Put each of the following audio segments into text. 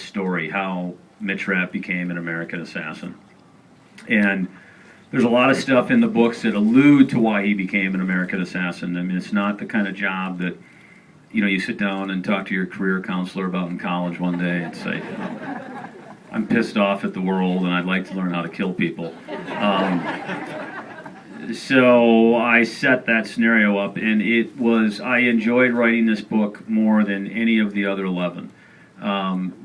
story, how Mitch Rapp became an American assassin. And there's a lot of stuff in the books that allude to why he became an American assassin. I mean, it's not the kind of job that, you sit down and talk to your career counselor about in college one day and say, I'm pissed off at the world and I'd like to learn how to kill people. So I set that scenario up, and I enjoyed writing this book more than any of the other 11.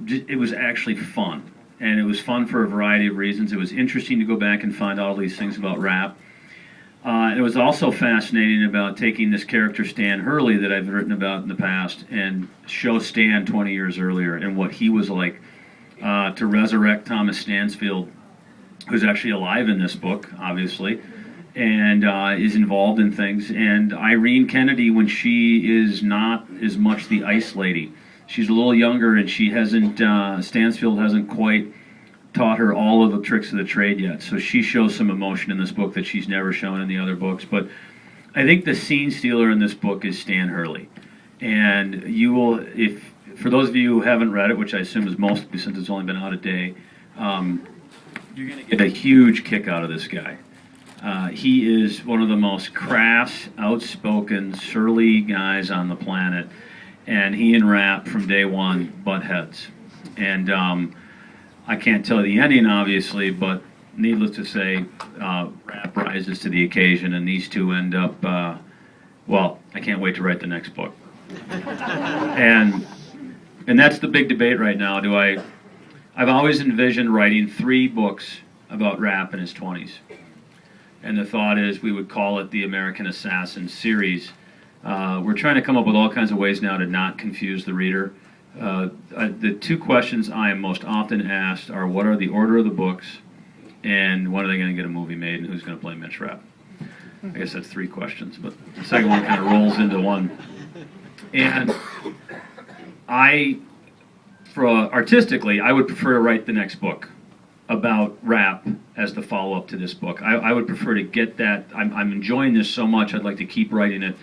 It was actually fun, and it was fun for a variety of reasons. It was interesting to go back and find all these things about Rapp. It was also fascinating about taking this character Stan Hurley that I've written about in the past and show Stan 20 years earlier and what he was like, to resurrect Thomas Stansfield, who's actually alive in this book, obviously, and is involved in things. And Irene Kennedy, when she is not as much the ice lady. She's a little younger, and she hasn't, Stansfield hasn't quite taught her all of the tricks of the trade yet. So she shows some emotion in this book that she's never shown in the other books. But I think the scene stealer in this book is Stan Hurley. And you will, for those of you who haven't read it, which I assume is most of you since it's only been out a day, you're going to get a huge kick out of this guy. He is one of the most crass, outspoken, surly guys on the planet. And he and Rapp from day one butt heads. And I can't tell you the ending, obviously, but needless to say, Rapp rises to the occasion, and these two end up, well, I can't wait to write the next book. And that's the big debate right now. I've always envisioned writing 3 books about Rapp in his 20s. And the thought is we would call it the American Assassin series. We're trying to come up with all kinds of ways now to not confuse the reader. The 2 questions I am most often asked are, what are the order of the books, and when are they going to get a movie made, and who's going to play Mitch Rapp? I guess that's 3 questions, but the second one kind of rolls into one. And artistically, I would prefer to write the next book about Rapp as the follow-up to this book. I would prefer to get that. I'm enjoying this so much, I'd like to keep writing it.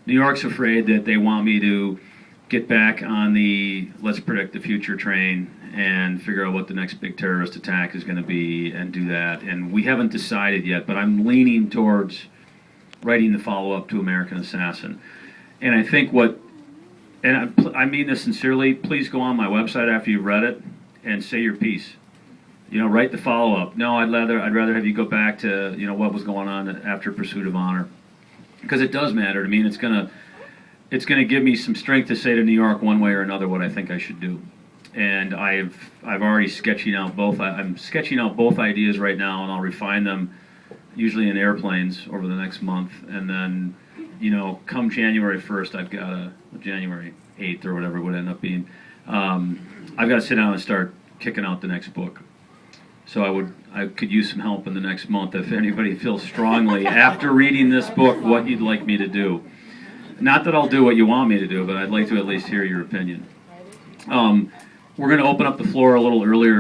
New York's afraid that they want me to get back on the let's predict the future train and figure out what the next big terrorist attack is going to be and do that. And we haven't decided yet, but I'm leaning towards writing the follow-up to American Assassin. And I think I mean this sincerely, please go on my website after you've read it and say your piece. Write the follow-up. No, I'd rather have you go back to, what was going on after Pursuit of Honor. Because it does matter to me, and it's gonna give me some strength to say to New York one way or another what I think I should do. And I've already sketching out both. I'm sketching out both ideas right now, and I'll refine them usually in airplanes over the next month. And then, come January 1st, I've got January 8th or whatever it would end up being. I've got to sit down and start kicking out the next book. So I could use some help in the next month if anybody feels strongly after reading this book what you'd like me to do. Not that I'll do what you want me to do, but I'd like to at least hear your opinion. We're going to open up the floor a little earlier.